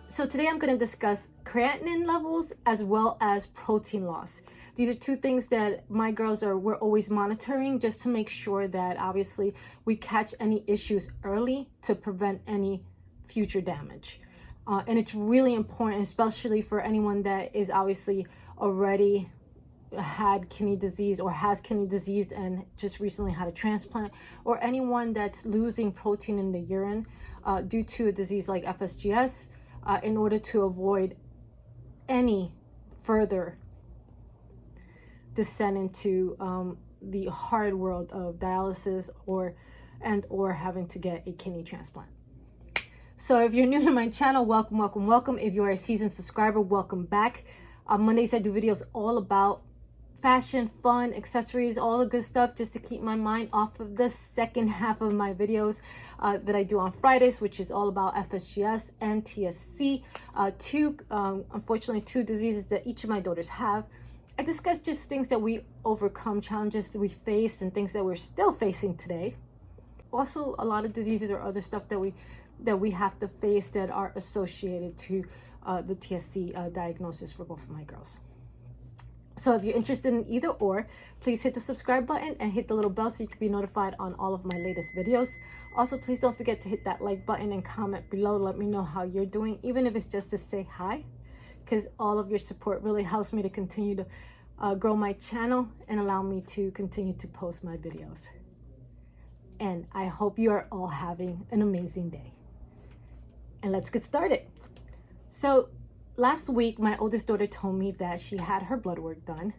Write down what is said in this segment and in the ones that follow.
So today I'm going to discuss creatinine levels as well as protein loss. These are two things that my girls we're always monitoring just to make sure that obviously we catch any issues early to prevent any future damage. And it's really important, especially for anyone that is obviously already had kidney disease or has kidney disease and just recently had a transplant, or anyone that's losing protein in the urine due to a disease like FSGS, in order to avoid any further descent into the hard world of dialysis or having to get a kidney transplant. So if you're new to my channel, welcome. If you are a seasoned subscriber, welcome back. On Mondays I do videos all about fashion, fun, accessories, all the good stuff, just to keep my mind off of the second half of my videos that I do on Fridays, which is all about FSGS and TSC, unfortunately two diseases that each of my daughters have. I discuss just things that we overcome, challenges that we faced, and things that we're still facing today. Also, a lot of diseases or other stuff that we have to face that are associated to the TSC diagnosis for both of my girls. So if you're interested in either or, please hit the subscribe button and hit the little bell so you can be notified on all of my latest videos. Also, please don't forget to hit that like button and comment below. Let me know how you're doing, even if it's just to say hi, because all of your support really helps me to continue to grow my channel and allow me to continue to post my videos. And I hope you are all having an amazing day. And let's get started. So last week, my oldest daughter told me that she had her blood work done.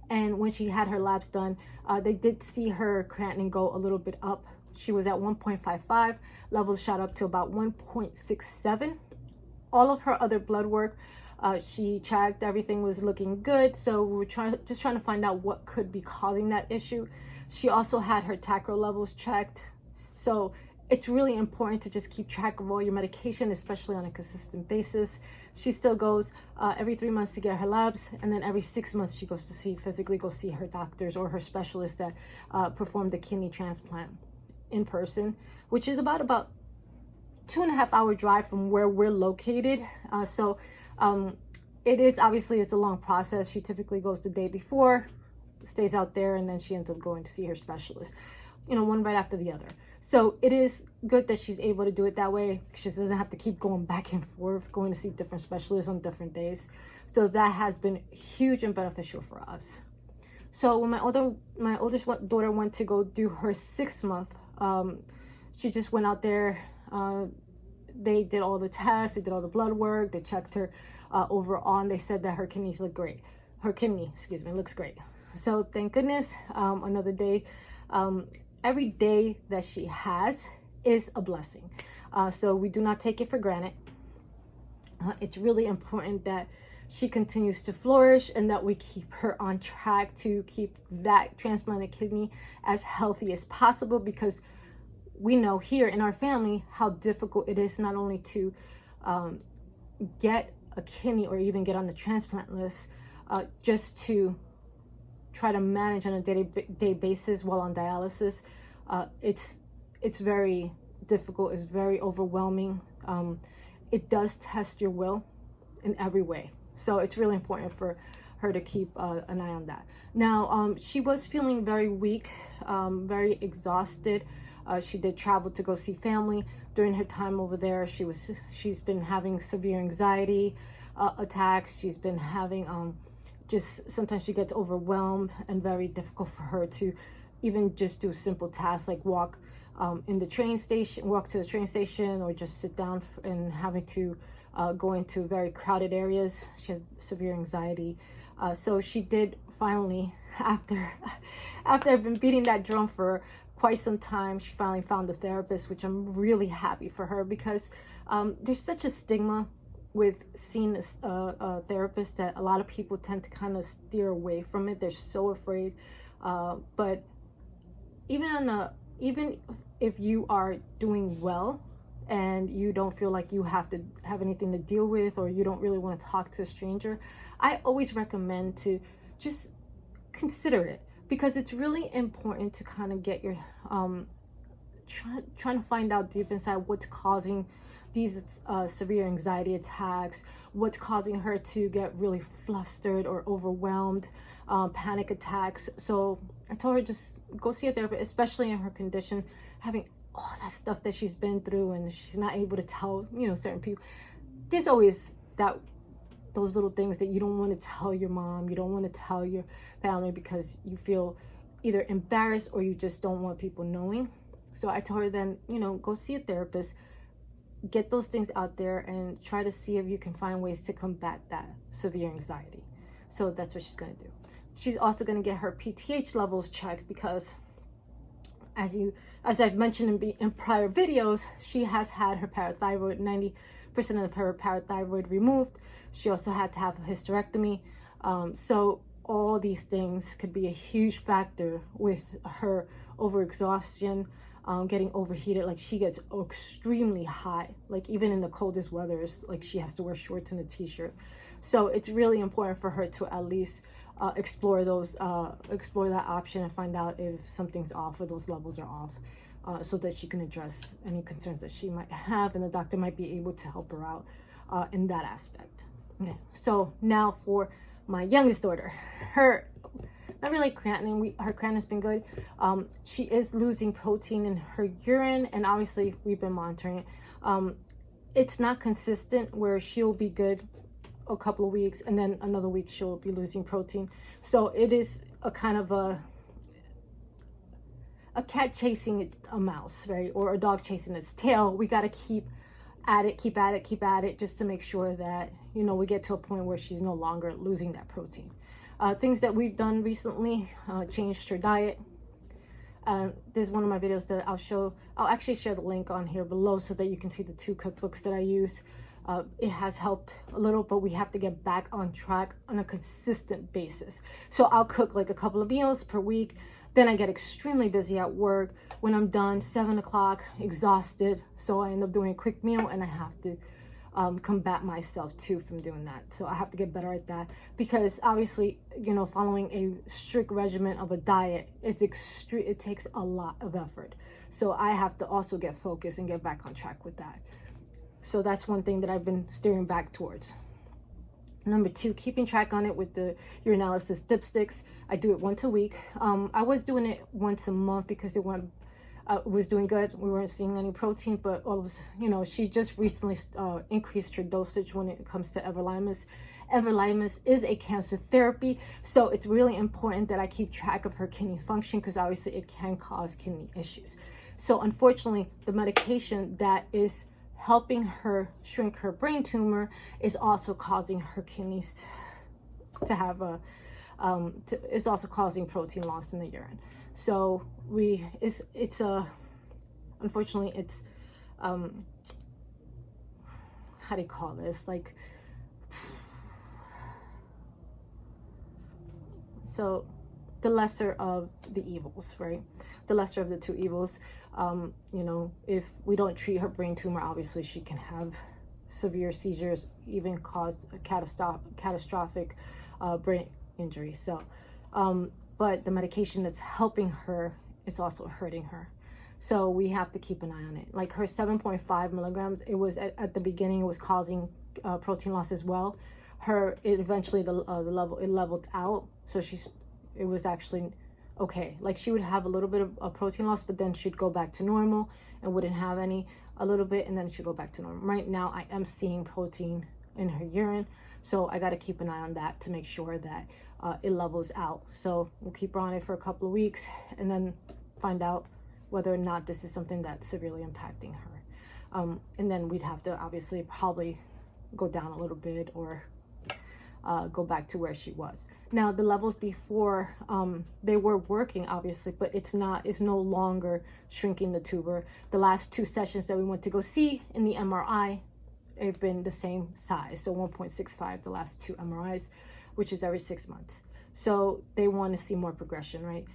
And when she had her labs done, they did see her creatinine go a little bit up. She was at 1.55, levels shot up to about 1.67. All of her other blood work, she checked, everything was looking good. So we were just trying to find out what could be causing that issue. She also had her tacro levels checked. So it's really important to just keep track of all your medication, especially on a consistent basis. She still goes every 3 months to get her labs, and then every 6 months she goes to physically see her doctors or her specialist that performed the kidney transplant in person, which is about 2.5 hour drive from where we're located. It is obviously, it's a long process. She typically goes the day before, stays out there, and then she ends up going to see her specialist, one right after the other. So it is good that she's able to do it that way. She doesn't have to keep going back and forth, going to see different specialists on different days. So that has been huge and beneficial for us. So when my oldest daughter went to go do her 6 month, she just went out there. They did all the tests, they did all the blood work, they checked her overall, and they said that her kidneys look great. Her kidney, looks great. So thank goodness, another day. Every day that she has is a blessing. So we do not take it for granted. It's really important that she continues to flourish and that we keep her on track to keep that transplanted kidney as healthy as possible, because we know here in our family how difficult it is not only to get a kidney or even get on the transplant list, just to try to manage on a day-to-day basis while on dialysis. It's very difficult. It's very overwhelming. It does test your will in every way. So it's really important for her to keep an eye on that. Now, she was feeling very weak, very exhausted. She did travel to go see family. During her time over there, she's been having severe anxiety attacks. She's been having just sometimes she gets overwhelmed, and very difficult for her to even just do simple tasks like walk to the train station, or just sit down, and having to go into very crowded areas. She has severe anxiety. So she did finally, after I've been beating that drum for quite some time, she finally found a therapist, which I'm really happy for her, because there's such a stigma with seeing a therapist that a lot of people tend to kind of steer away from it. They're so afraid. But even if you are doing well and you don't feel like you have to have anything to deal with, or you don't really want to talk to a stranger, I always recommend to just consider it, because it's really important to kind of get your trying to find out deep inside what's causing these severe anxiety attacks, what's causing her to get really flustered or overwhelmed, panic attacks. So I told her just go see a therapist, especially in her condition, having all that stuff that she's been through and she's not able to tell, you know, certain people. There's always those little things that you don't want to tell your mom, you don't want to tell your family because you feel either embarrassed or you just don't want people knowing. So I told her then, you know, go see a therapist, get those things out there and try to see if you can find ways to combat that severe anxiety. So that's what she's going to do. She's also going to get her PTH levels checked because as I've mentioned in prior videos, she has had her parathyroid, 90% of her parathyroid removed. She also had to have a hysterectomy. So all these things could be a huge factor with her overexhaustion, getting overheated. Like she gets extremely hot, like even in the coldest weathers, like she has to wear shorts and a t-shirt. So it's really important for her to at least explore that option and find out if something's off or those levels are off, so that she can address any concerns that she might have, and the doctor might be able to help her out in that aspect. Okay, so now for my youngest daughter, her not really creatinine. Her creatinine's been good. She is losing protein in her urine, and obviously we've been monitoring it. It's not consistent where she'll be good a couple of weeks and then another week she'll be losing protein. So it is a kind of a cat chasing a mouse, right? Or a dog chasing its tail. We got to keep at it just to make sure that, you know, we get to a point where she's no longer losing that protein. Things that we've done recently, changed her diet. There's one of my videos that I'll actually share the link on here below so that you can see the 2 cookbooks that I use. It has helped a little, but we have to get back on track on a consistent basis. So I'll cook like a couple of meals per week. Then I get extremely busy at work. When I'm done, 7 o'clock, exhausted. So I end up doing a quick meal and I have to combat myself too from doing that. So I have to get better at that because obviously, you know, following a strict regimen of a diet, it takes a lot of effort. So I have to also get focused and get back on track with that. So that's one thing that I've been steering back towards. Number 2, keeping track on it with the urinalysis dipsticks. I do it once a week. I was doing it once a month because it was doing good. We weren't seeing any protein, but she just recently increased her dosage when it comes to Everlimus. Everlimus is a cancer therapy, so it's really important that I keep track of her kidney function because obviously it can cause kidney issues. So unfortunately, the medication that is helping her shrink her brain tumor is also causing her kidneys to have is also causing protein loss in the urine. So unfortunately it's how do you call this, like, so the lesser of the evils, right? The lesser of the 2 evils. If we don't treat her brain tumor, obviously she can have severe seizures, even cause a catastrophic brain injury. So, but the medication that's helping her is also hurting her. So we have to keep an eye on it. Like her 7.5 milligrams, it was at the beginning, it was causing protein loss as well. It eventually it leveled out. So it was actually okay. Like she would have a little bit of protein loss, but then she'd go back to normal and wouldn't have a little bit, and then she'd go back to normal. Right now I am seeing protein in her urine, so I got to keep an eye on that to make sure that it levels out. So we'll keep her on it for a couple of weeks and then find out whether or not this is something that's severely impacting her. And then we'd have to obviously probably go down a little bit or go back to where she was. Now the levels before, they were working obviously, but it's no longer shrinking the tumor. The last 2 sessions that we went to go see in the MRI, have been the same size. So 1.65 the last 2 MRIs, which is every 6 months. So they want to see more progression, right?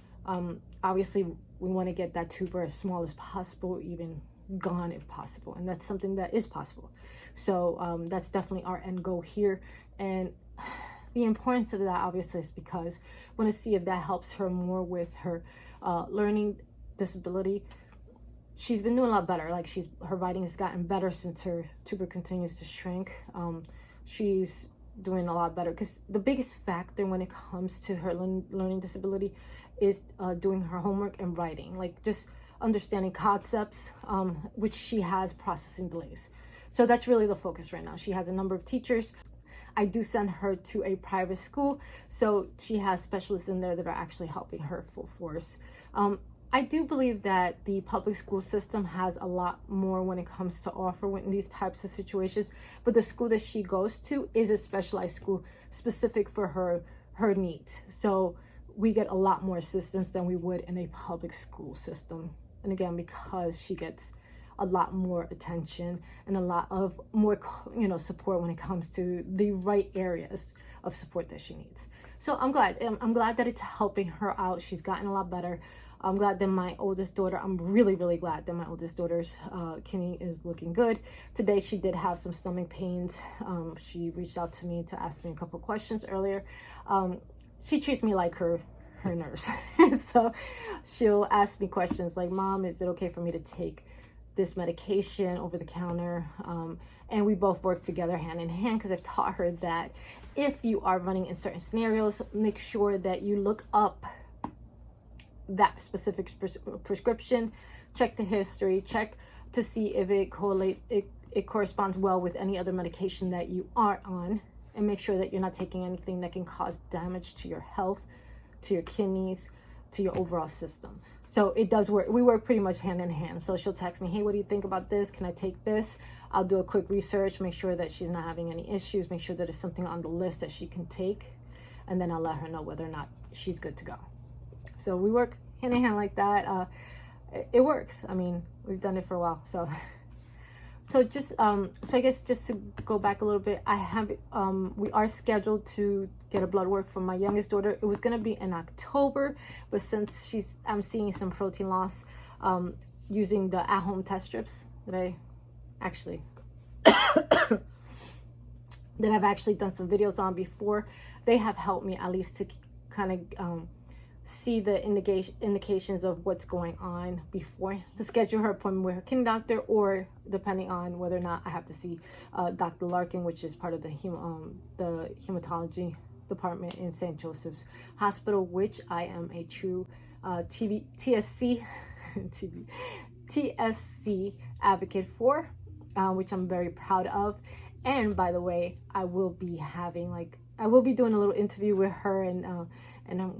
Obviously we want to get that tumor as small as possible, even gone if possible, and that's something that is possible. So that's definitely our end goal here. And the importance of that obviously is because I want to see if that helps her more with her learning disability. she's been doing a lot better. Like her writing has gotten better since her tubor continues to shrink. She's doing a lot better, because the biggest factor when it comes to her learning disability is doing her homework and writing, like just understanding concepts, which she has processing delays. So that's really the focus right now. She has a number of teachers. I do send her to a private school, so she has specialists in there that are actually helping her full force. I do believe that the public school system has a lot more when it comes to offer in these types of situations, but the school that she goes to is a specialized school specific for her needs. So we get a lot more assistance than we would in a public school system. And again, because she gets a lot more attention and a lot of more, support when it comes to the right areas of support that she needs. So I'm glad that it's helping her out. She's gotten a lot better. I'm glad that my oldest daughter, I'm really, really glad that my oldest daughter's kidney is looking good. Today, she did have some stomach pains. She reached out to me to ask me a couple questions earlier. She treats me like her nurse. So she'll ask me questions like, Mom, is it okay for me to take this medication over the counter? And we both work together hand in hand, because I've taught her that if you are running in certain scenarios, make sure that you look up that specific prescription, check the history, check to see if it corresponds well with any other medication that you are on, and make sure that you're not taking anything that can cause damage to your health, to your kidneys, to your overall system. So it does work. We work pretty much hand in hand. So she'll text me, hey, what do you think about this? Can I take this? I'll do a quick research, make sure that she's not having any issues, make sure that there's something on the list that she can take, and then I'll let her know whether or not she's good to go. So we work hand in hand like that. It works. I mean, we've done it for a while. So just so I guess just to go back a little bit, we are scheduled to get a blood work for my youngest daughter. It was gonna be in October, but since I'm seeing some protein loss, using the at-home test strips that I actually that I've actually done some videos on before, they have helped me at least to kind of see the indications of what's going on before to schedule her appointment with her kidney doctor, or depending on whether or not I have to see Dr. Larkin, which is part of the hematology department in St. Joseph's Hospital, which I am a true TSC advocate for, which I'm very proud of. And by the way, I will be doing a little interview with her and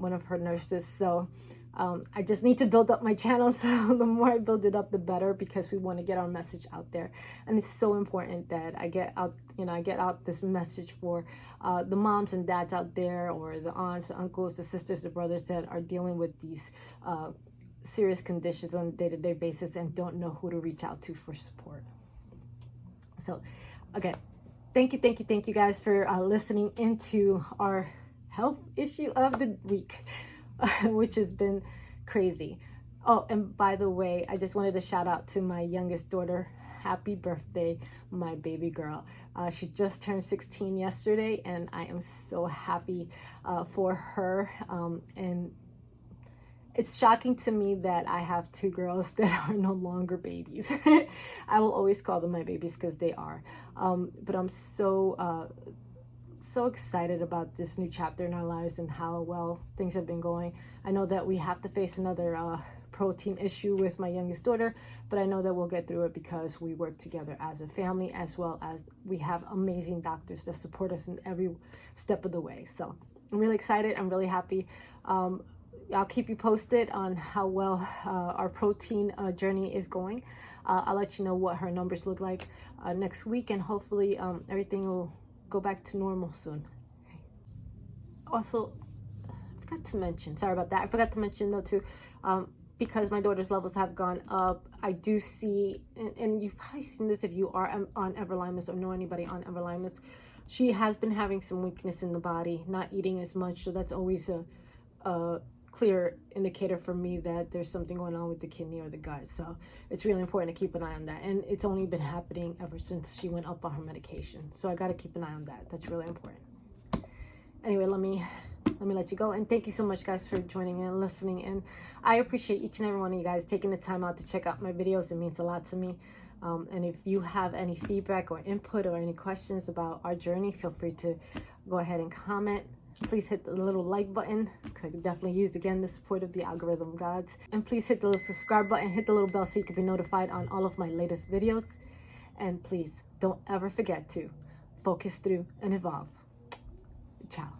one of her nurses. So I just need to build up my channel. So the more I build it up, the better, because we want to get our message out there. And it's so important that I get out this message for the moms and dads out there, or the aunts, the uncles, the sisters, the brothers that are dealing with these serious conditions on a day-to-day basis and don't know who to reach out to for support. So again, thank you guys for listening into our health issue of the week, which has been crazy. Oh, and by the way, I just wanted to shout out to my youngest daughter. Happy birthday, my baby girl. She just turned 16 yesterday, and I am so happy for her. And it's shocking to me that I have two girls that are no longer babies. I will always call them my babies, because they are. But I'm so excited about this new chapter in our lives and how well things have been going. I know that we have to face another protein issue with my youngest daughter, but I know that we'll get through it because we work together as a family, as well as we have amazing doctors that support us in every step of the way. So I'm really excited. I'm really happy. I'll keep you posted on how well our protein journey is going. I'll let you know what her numbers look like next week, and hopefully everything will go back to normal soon. Also, I forgot to mention, sorry about that. I forgot to mention though too, because my daughter's levels have gone up, I do see, and you've probably seen this if you are on Everlimus or know anybody on Everlimus, she has been having some weakness in the body, not eating as much. So that's always a clear indicator for me that there's something going on with the kidney or the gut. So it's really important to keep an eye on that. And it's only been happening ever since she went up on her medication. So I got to keep an eye on that. That's really important. Anyway, let me let me let you go. And thank you so much, guys, for joining in and listening. And I appreciate each and every one of you guys taking the time out to check out my videos. It means a lot to me. And if you have any feedback or input or any questions about our journey, feel free to go ahead and comment. Please hit the little like button. Could definitely use, again, the support of the algorithm gods. And please hit the little subscribe button, hit the little bell so you can be notified on all of my latest videos. And please don't ever forget to focus through and evolve. Ciao.